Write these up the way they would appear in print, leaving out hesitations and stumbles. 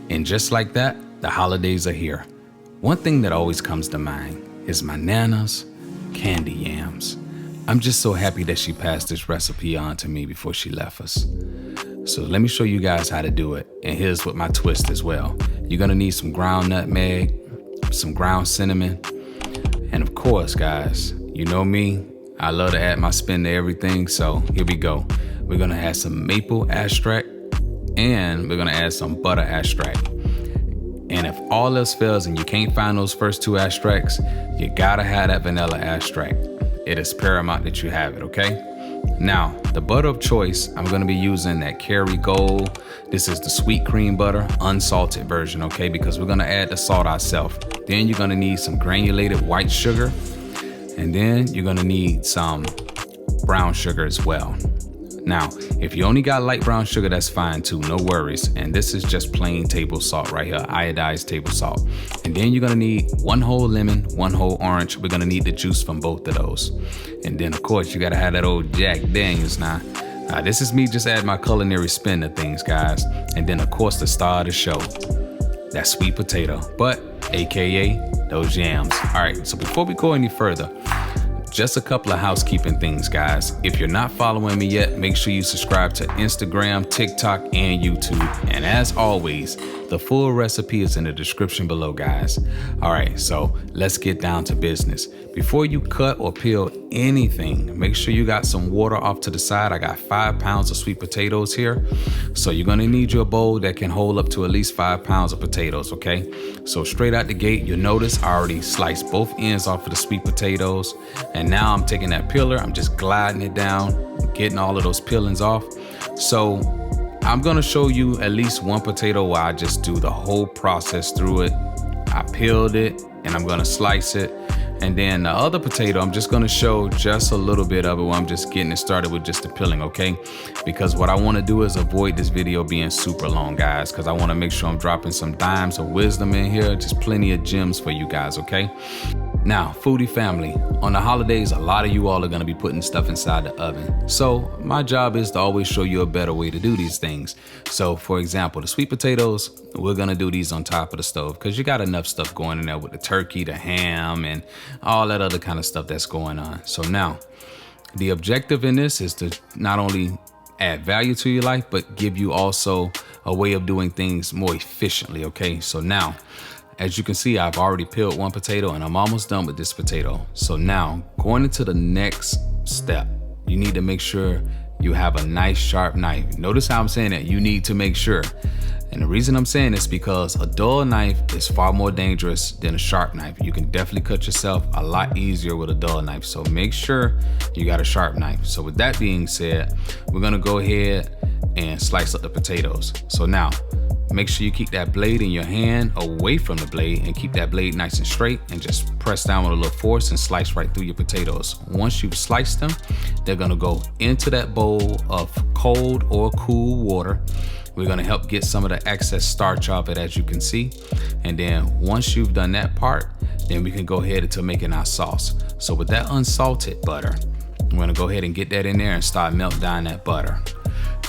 And just like that, the holidays are here. One thing that always comes to mind is my Nana's candy yams. I'm just so happy that she passed this recipe on to me before she left us. So let me show you guys how to do it. And here's with my twist as well. You're gonna need some ground nutmeg, some ground cinnamon, and of course, guys, you know me, I love to add my spin to everything, so here we go. We're gonna add some maple extract, and we're gonna add some butter extract. And if all else fails and you can't find those first two extracts, you gotta have that vanilla extract. It is paramount that you have it, okay? Now, the butter of choice, I'm gonna be using that Kerry Gold. This is the sweet cream butter, unsalted version, okay? Because we're gonna add the salt ourselves. Then you're gonna need some granulated white sugar, and then you're gonna need some brown sugar as well. Now, if you only got light brown sugar, that's fine too, no worries. And this is just plain table salt right here, iodized table salt. And then you're gonna need one whole lemon, one whole orange. We're gonna need the juice from both of those. And then of course, you gotta have that old Jack Daniels now. This is me just adding my culinary spin to things, guys. And then of course, the star of the show, that sweet potato, but AKA those yams. All right, so before we go any further, just a couple of housekeeping things, guys. If you're not following me yet, make sure you subscribe to Instagram, TikTok, and YouTube. And as always, the full recipe is in the description below, guys. All right, so let's get down to business. Before you cut or peel anything, make sure you got some water off to the side. I got 5 pounds of sweet potatoes here. So you're gonna need your bowl that can hold up to at least 5 pounds of potatoes, okay? So straight out the gate, you'll notice I already sliced both ends off of the sweet potatoes. And now I'm taking that peeler, I'm just gliding it down, getting all of those peelings off. So I'm gonna show you at least one potato where I just do the whole process through it. I peeled it and I'm gonna slice it. And then the other potato, I'm just gonna show just a little bit of it where I'm just getting it started with just the peeling, okay? Because what I wanna do is avoid this video being super long, guys, because I wanna make sure I'm dropping some dimes of wisdom in here, just plenty of gems for you guys, okay? Now, foodie family, on the holidays, a lot of you all are gonna be putting stuff inside the oven. So my job is to always show you a better way to do these things. So for example, the sweet potatoes, we're gonna do these on top of the stove because you got enough stuff going in there with the turkey, the ham, and all that other kind of stuff that's going on. So now, the objective in this is to not only add value to your life, but give you also a way of doing things more efficiently, okay? So now, as you can see, I've already peeled one potato and I'm almost done with this potato. So now, going into the next step, you need to make sure you have a nice sharp knife. Notice how I'm saying that, you need to make sure. And the reason I'm saying this is because a dull knife is far more dangerous than a sharp knife. You can definitely cut yourself a lot easier with a dull knife. So make sure you got a sharp knife. So with that being said, we're gonna go ahead and slice up the potatoes. So now, make sure you keep that blade in your hand away from the blade and keep that blade nice and straight and just press down with a little force and slice right through your potatoes. Once you've sliced them, they're gonna go into that bowl of cold or cool water. We're gonna help get some of the excess starch off it, as you can see. And then once you've done that part, then we can go ahead into making our sauce. So with that unsalted butter, I'm gonna go ahead and get that in there and start melt down that butter.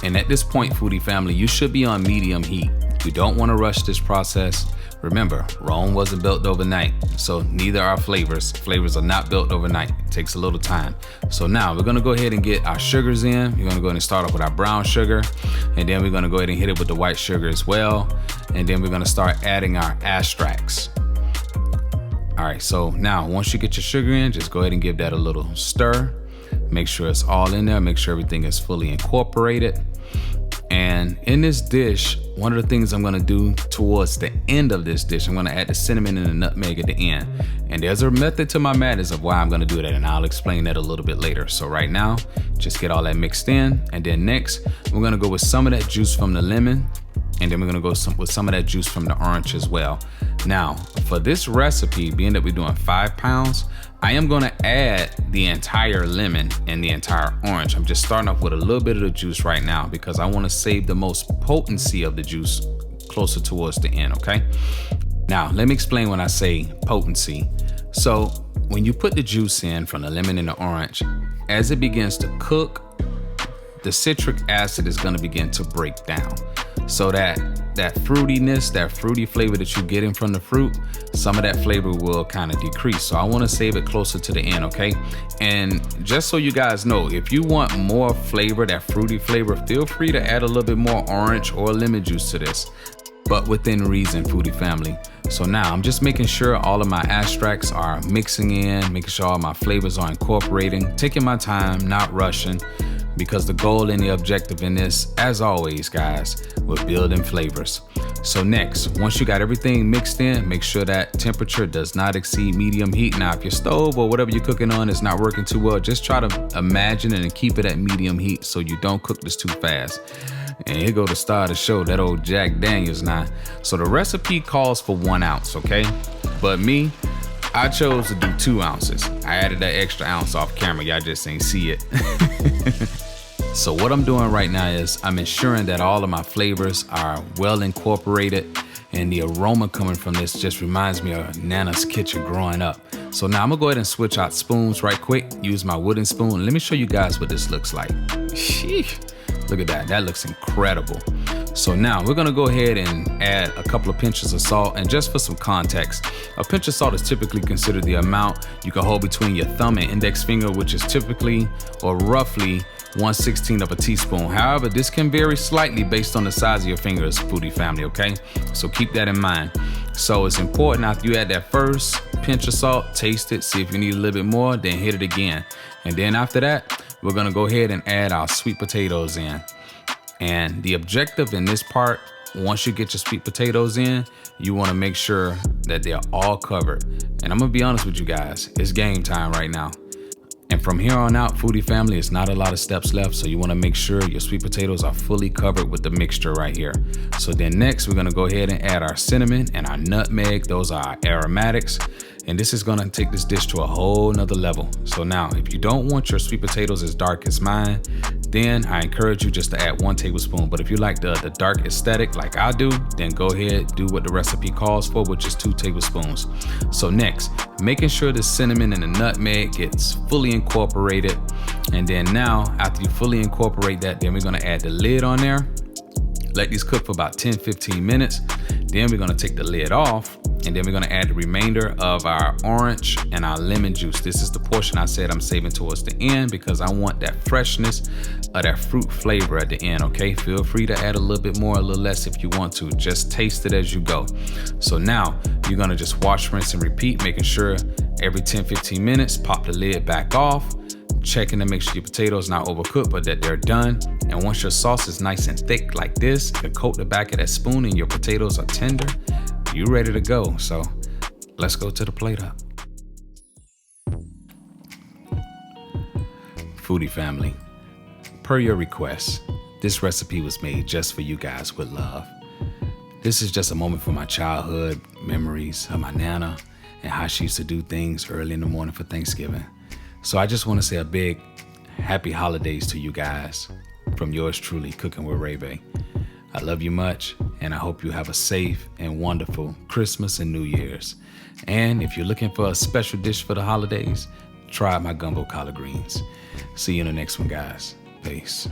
And at this point, foodie family, you should be on medium heat. You don't want to rush this process. Remember, Rome wasn't built overnight, so neither are flavors. Flavors are not built overnight. It takes a little time. So now we're gonna go ahead and get our sugars in. We're gonna go ahead and start off with our brown sugar, and then we're gonna go ahead and hit it with the white sugar as well. And then we're gonna start adding our extracts. All right, so now once you get your sugar in, just go ahead and give that a little stir. Make sure it's all in there. Make sure everything is fully incorporated. And in this dish, one of the things I'm gonna do towards the end of this dish, I'm gonna add the cinnamon and the nutmeg at the end. And there's a method to my madness of why I'm gonna do that, and I'll explain that a little bit later. So right now, just get all that mixed in. And then next, we're gonna go with some of that juice from the lemon, and then we're gonna go with some of that juice from the orange as well. Now, for this recipe, being that we're doing 5 pounds, I am gonna add the entire lemon and the entire orange. I'm just starting off with a little bit of the juice right now because I wanna save the most potency of the juice closer towards the end, okay? Now, let me explain when I say potency. So, when you put the juice in from the lemon and the orange, as it begins to cook, the citric acid is gonna begin to break down so that that fruitiness, that fruity flavor that you're getting from the fruit, some of that flavor will kind of decrease. So I want to save it closer to the end, okay? And just so you guys know, if you want more flavor, that fruity flavor, feel free to add a little bit more orange or lemon juice to this, but within reason, foodie family. So now I'm just making sure all of my extracts are mixing in, making sure all my flavors are incorporating, taking my time, not rushing, because the goal and the objective in this, as always, guys, we're building flavors. So next, once you got everything mixed in, make sure that temperature does not exceed medium heat. Now, if your stove or whatever you're cooking on is not working too well, just try to imagine it and keep it at medium heat so you don't cook this too fast. And here go the star of the show, that old Jack Daniels now. So the recipe calls for 1 ounce, okay? But me, I chose to do 2 ounces. I added that extra ounce off camera, y'all just ain't see it. So what I'm doing right now is I'm ensuring that all of my flavors are well incorporated, and the aroma coming from this just reminds me of Nana's kitchen growing up. So now I'm gonna go ahead and switch out spoons right quick, use my wooden spoon. Let me show you guys what this looks like. Sheesh. Look at that, that looks incredible. So now we're gonna go ahead and add a couple of pinches of salt. And just for some context, a pinch of salt is typically considered the amount you can hold between your thumb and index finger, which is typically or roughly 1/16 of a teaspoon. However, this can vary slightly based on the size of your fingers, foodie family, okay? So keep that in mind. So it's important after you add that first pinch of salt, taste it, see if you need a little bit more, then hit it again. And then after that, we're gonna go ahead and add our sweet potatoes in. And the objective in this part, once you get your sweet potatoes in, you wanna make sure that they're all covered. And I'm gonna be honest with you guys, it's game time right now. And from here on out, foodie family, it's not a lot of steps left. So you wanna make sure your sweet potatoes are fully covered with the mixture right here. So then next, we're gonna go ahead and add our cinnamon and our nutmeg. Those are our aromatics. And this is gonna take this dish to a whole nother level. So now, if you don't want your sweet potatoes as dark as mine, then I encourage you just to add 1 tablespoon. But if you like the dark aesthetic like I do, then go ahead, do what the recipe calls for, which is 2 tablespoons. So next, making sure the cinnamon and the nutmeg gets fully incorporated. And then now, after you fully incorporate that, then we're gonna add the lid on there. Let these cook for about 10-15 minutes. Then we're gonna take the lid off, and then we're gonna add the remainder of our orange and our lemon juice. This is the portion I said I'm saving towards the end because I want that freshness of that fruit flavor at the end, okay? Feel free to add a little bit more, a little less if you want to. Just taste it as you go. So now you're gonna just wash, rinse, and repeat, making sure every 10-15 minutes, pop the lid back off, checking to make sure your potatoes not overcooked, but that they're done. And once your sauce is nice and thick like this, you coat the back of that spoon and your potatoes are tender, you ready to go. So let's go to the plate up. Foodie family, per your request, this recipe was made just for you guys with love. This is just a moment for my childhood memories of my Nana and how she used to do things early in the morning for Thanksgiving. So I just want to say a big happy holidays to you guys from yours truly, Cooking with Ray Bay. I love you much, and I hope you have a safe and wonderful Christmas and New Year's. And if you're looking for a special dish for the holidays, try my gumbo collard greens. See you in the next one, guys. Peace.